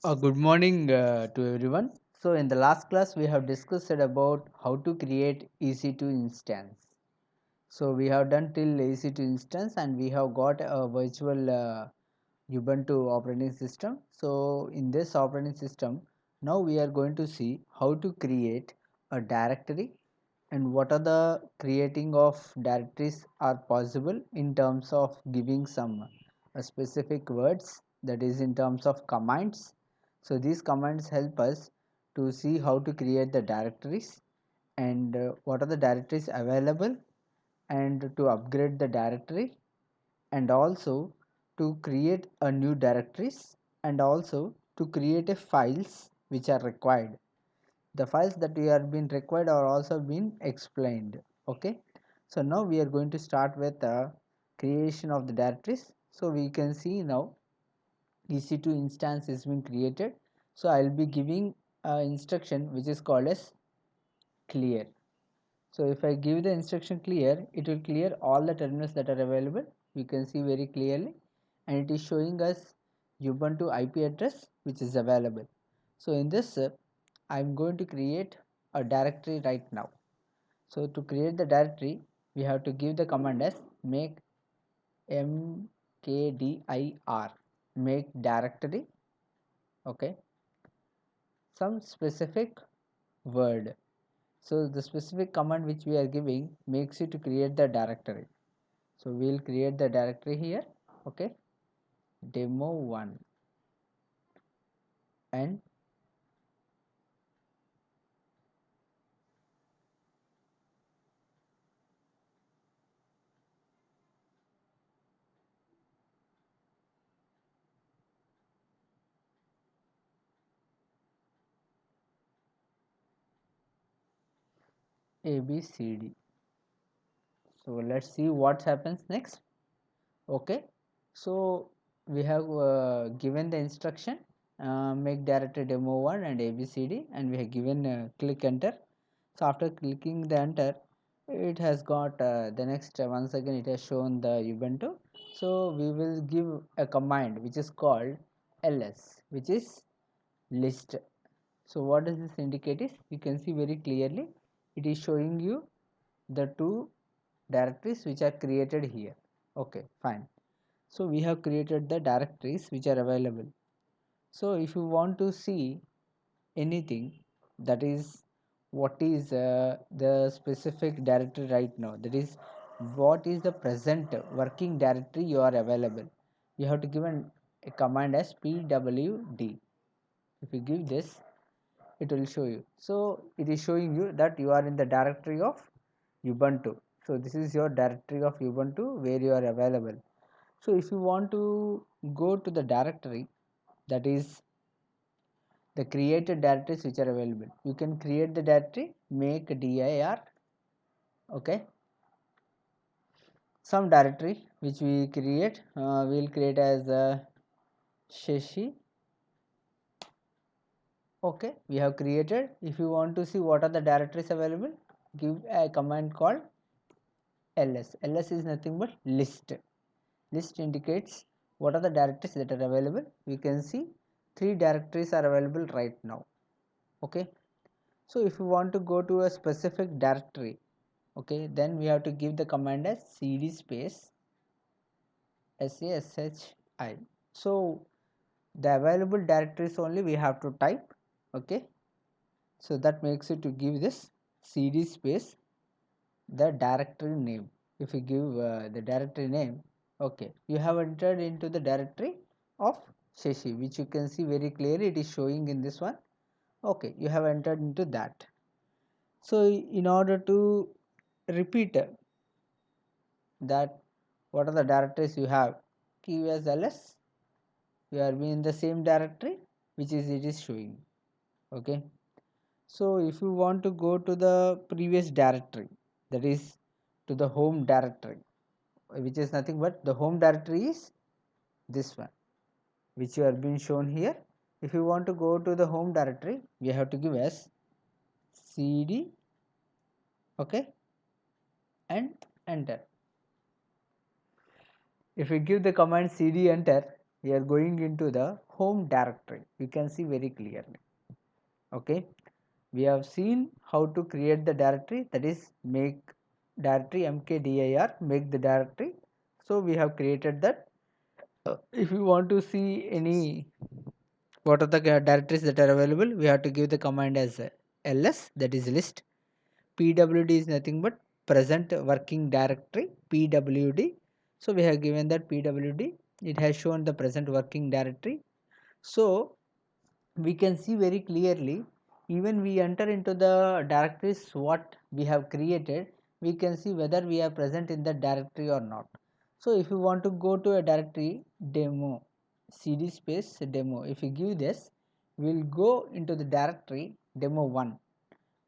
Good morning to everyone. So in the last class we have discussed about how to create EC2 instance. So we have done till EC2 instance and we have got a virtual Ubuntu operating system. So in this operating system now we are going to see how to create a directory and what are the creating of directories are possible in terms of giving some specific words, that is in terms of commands. So these commands help us to see how to create the directories and what are the directories available and to upgrade the directory and also to create a new directories and also to create a files which are required. The files that we are being required are also been explained. Okay, so now we are going to start with the creation of the directories. So we can see now EC2 instance is being created. So I will be giving instruction which is called as clear. So if I give the instruction clear, it will clear all the terminals that are available. You can see very clearly, and it is showing us Ubuntu IP address which is available. So in this I am going to create a directory right now. So to create the directory we have to give the command as make mkdir, make directory. Okay, some specific word. So the specific command which we are giving makes you to create the directory. So we will create the directory here. Okay, demo1 and abcd. So let's see what happens next. Okay, so we have given the instruction make directory demo1 and abcd, and we have given click enter. So after clicking the enter, it has got the next once again it has shown the ubuntu. So we will give a command which is called ls, which is list. So what does this indicate is, you can see very clearly it is showing you the two directories which are created here. Okay, fine. So we have created the directories which are available. So if you want to see anything, that is what is the specific directory right now, that is what is the present working directory you are available, you have to give a command as pwd. If you give this, it will show you. So it is showing you that you are in the directory of ubuntu. So this is your directory of ubuntu where you are available. So if you want to go to the directory, that is the created directories which are available, you can create the directory make dir. Okay, some directory which we create, we will create as shashi. Okay, we have created. If you want to see what are the directories available, give a command called ls. Ls is nothing but list. List indicates what are the directories that are available. You can see 3 directories are available right now. Okay, so if you want to go to a specific directory, okay, then we have to give the command as cd space sashi. So the available directories only we have to type. Okay, so that makes it to give this cd space the directory name. If you give the directory name, okay, you have entered into the directory of shashi, which you can see very clearly it is showing in this one. Okay, you have entered into that. So in order to repeat that what are the directories you have, give as ls, you are in the same directory which is it is showing. Okay, so if you want to go to the previous directory, that is to the home directory, which is nothing but the home directory is this one which you are being shown here. If you want to go to the home directory, we have to give as cd, okay, and enter. If we give the command cd enter, we are going into the home directory. You can see very clearly. Okay, we have seen how to create the directory, that is make directory mkdir, make the directory. So we have created that. If you want to see any what are the directories that are available, we have to give the command as ls, that is list. Pwd is nothing but present working directory, pwd. So we have given that pwd, it has shown the present working directory. So we can see very clearly, even we enter into the directories what we have created, we can see whether we are present in the directory or not. So if you want to go to a directory demo, cd space demo, if you give this, we'll go into the directory demo 1.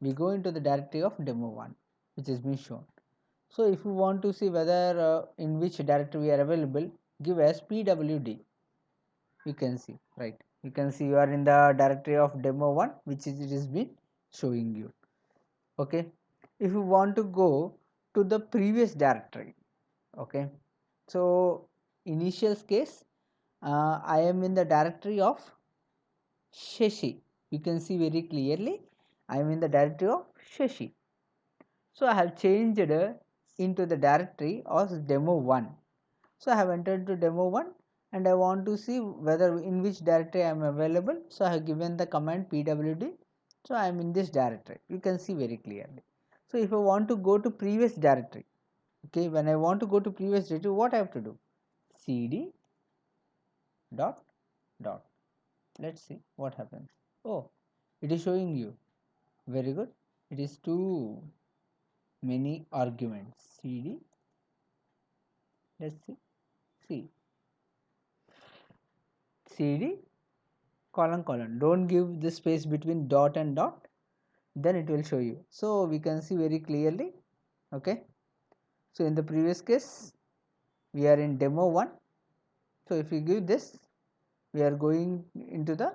We go into the directory of demo 1 which is being shown. So if you want to see whether in which directory we are available, give as pwd. You can see, right, you can see you are in the directory of demo 1 which is it is been showing you. Okay, if you want to go to the previous directory, okay, so initial case, I am in the directory of shashi. You can see very clearly I am in the directory of shashi. So I have changed into the directory of demo 1. So I have entered to demo 1 and I want to see whether in which directory I am available. So I have given the command pwd. So I am in this directory. You can see very clearly. So if I want to go to previous directory, okay, when I want to go to previous directory, what I have to do? Cd dot dot. Let's see what happens. Oh, it is showing you. Very good. It is too many arguments. Cd. Let's see. See. Cd colon colon. Don't give the space between dot and dot, then it will show you. So we can see very clearly. Okay, so in the previous case we are in demo 1. So if you give this, we are going into the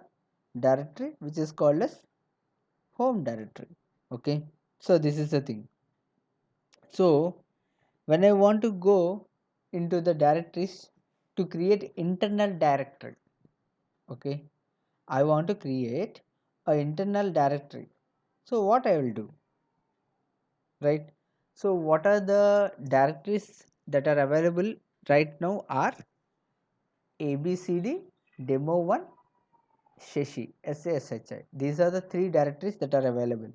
directory which is called as home directory. Okay, so this is the thing. So when I want to go into the directories to create internal directory, okay, I want to create a internal directory. So what I will do, right? So what are the directories that are available right now are abcd, demo 1, shashi, shashi. These are the three directories that are available.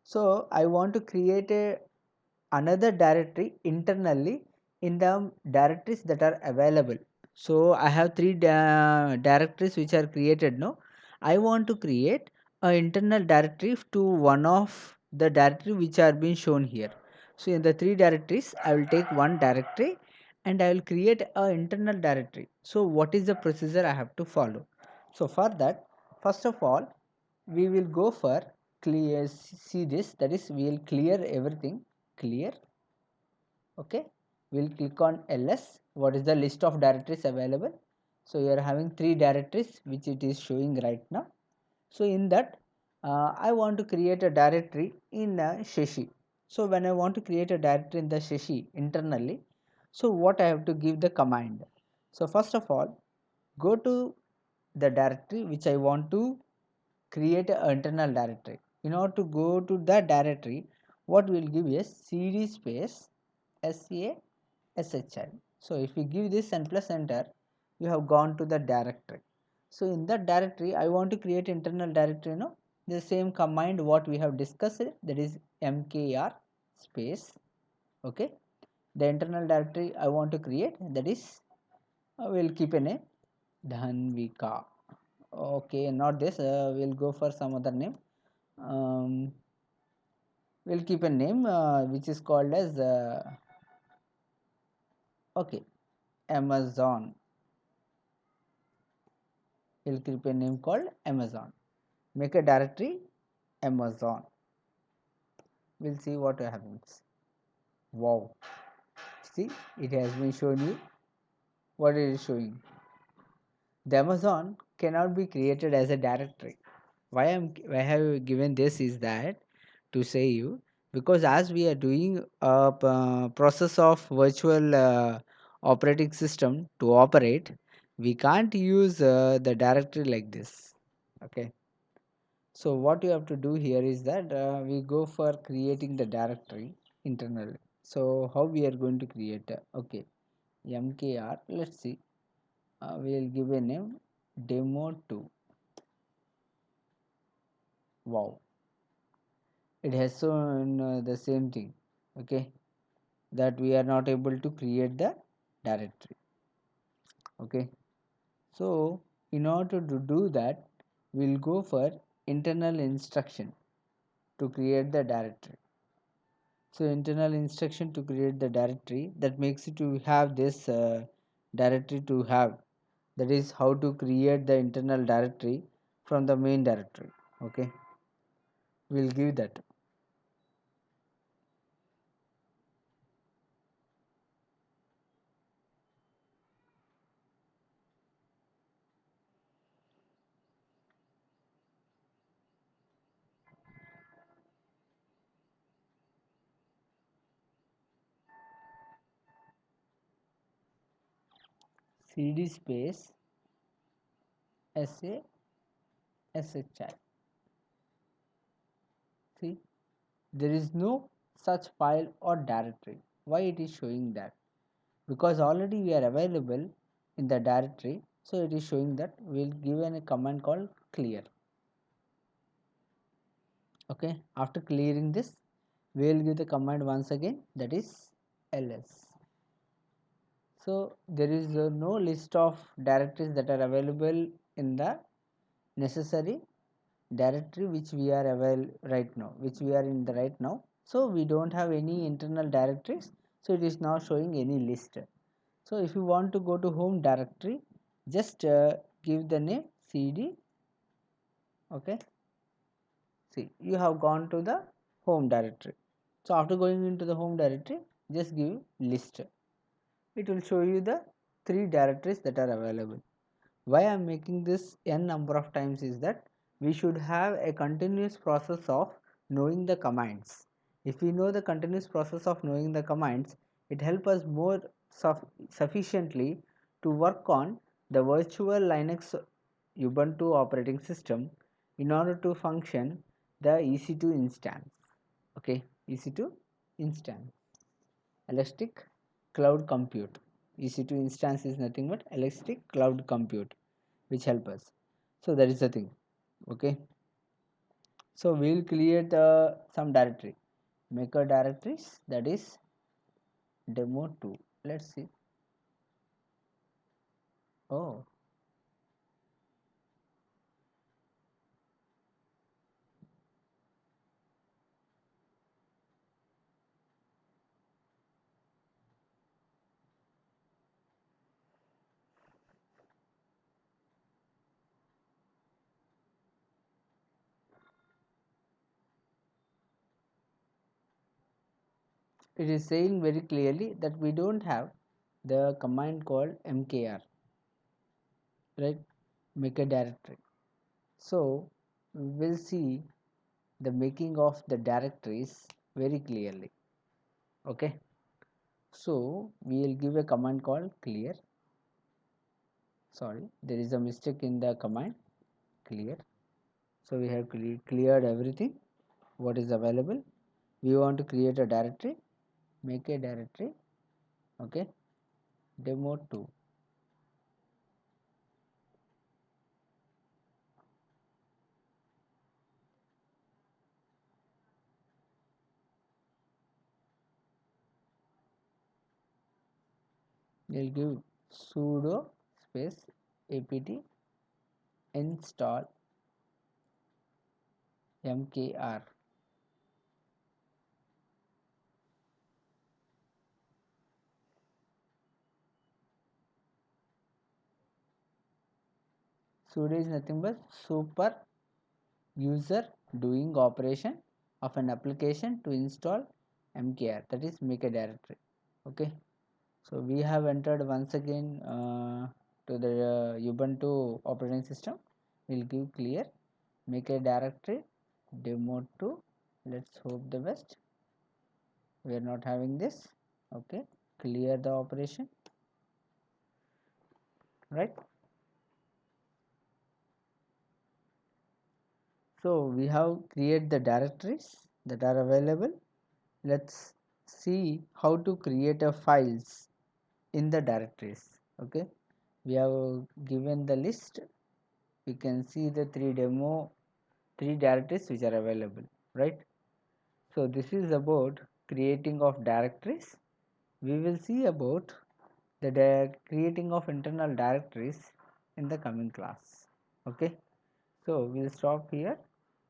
So I want to create another directory internally in the directories that are available. So I have three directories which are created now. I want to create an internal directory to one of the directory which are being shown here. So in the three directories, I will take one directory and I will create an internal directory. So what is the procedure I have to follow? So for that, first of all, we will go for clear, see this, that is we will clear everything, clear. Okay, we'll click on ls. What is the list of directories available? So you are having three directories which it is showing right now. So in that, I want to create a directory in shashi. So when I want to create a directory in the shashi internally, so what I have to give the command? So first of all, go to the directory which I want to create an internal directory. In order to go to that directory, what we will give is cd space shashi. So if you give this and plus enter, you have gone to the directory. So in that directory, I want to create internal directory. The same command what we have discussed, that is mkr space. Okay, the internal directory I want to create, that is we'll keep a name Dhanvika. Okay, not this. We'll go for some other name. Um, we'll keep a name which is called as okay, Amazon. We'll keep a name called Amazon. Make a directory Amazon. We'll see what happens. Wow, see, it has been shown you what it is showing. The Amazon cannot be created as a directory. Why I have given this is that to say you, because as we are doing a process of virtual operating system to operate, we can't use the directory like this. Okay, so what you have to do here is that we go for creating the directory internally. So how we are going to create okay, mkr, let's see, we will give a name demo2. Wow, it has shown the same thing. Okay, that we are not able to create the directory. Okay, so in order to do that, we'll go for internal instruction to create the directory. So internal instruction to create the directory, that makes it to have this directory to have, that is how to create the internal directory from the main directory. Okay, we'll give that cd space sa shi. See, there is no such file or directory. Why it is showing that? Because already we are available in the directory, so it is showing that. We'll give a command called clear. Okay, after clearing this, we will give the command once again, that is ls. So there is no list of directories that are available in the necessary directory which we are right now, which we are in the right now. So we don't have any internal directories, so it is not showing any list. So if you want to go to home directory, just give the name cd. Okay, see, you have gone to the home directory. So after going into the home directory, just give list. It will show you the 3 directories that are available. Why I am making this n number of times is that we should have a continuous process of knowing the commands. If we know the continuous process of knowing the commands, it helps us more sufficiently to work on the virtual Linux Ubuntu operating system in order to function the EC2 instance. Okay, EC2 instance, Elastic Cloud Compute. EC2 instance is nothing but Elastic Cloud Compute, which help us. So that is the thing. Okay, so we will create some directory, maker directories, that is demo2. Let's see. Oh, it is saying very clearly that we don't have the command called mkr, right? Maker directory. So we will see the making of the directories very clearly. Okay, so we will give a command called clear. Sorry, there is a mistake in the command clear. So we have cleared everything what is available. We want to create a directory, make a directory. Okay, demo2. We'll give sudo space apt install mkr. Sudo is nothing but super user doing operation of an application to install mkr, that is make a directory. Okay, so we have entered once again to the ubuntu operating system. We'll give clear, make a directory demo2. Let's hope the best. We are not having this. Okay, clear the operation, right? So we have create the directories that are available. Let's see how to create a files in the directories. Okay, we have given the list. We can see the three directories which are available, right? So this is about creating of directories. We will see about the creating of internal directories in the coming class. Okay, so we'll stop here.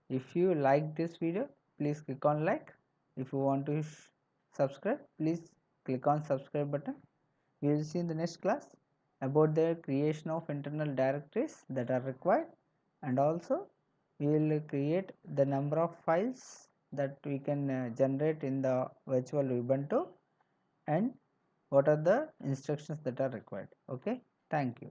If you like this video, please click on like. If you want to subscribe, please click on subscribe button. We will see in the next class about the creation of internal directories that are required, and also we will create the number of files that we can generate in the virtual Ubuntu, and what are the instructions that are required. Okay, thank you.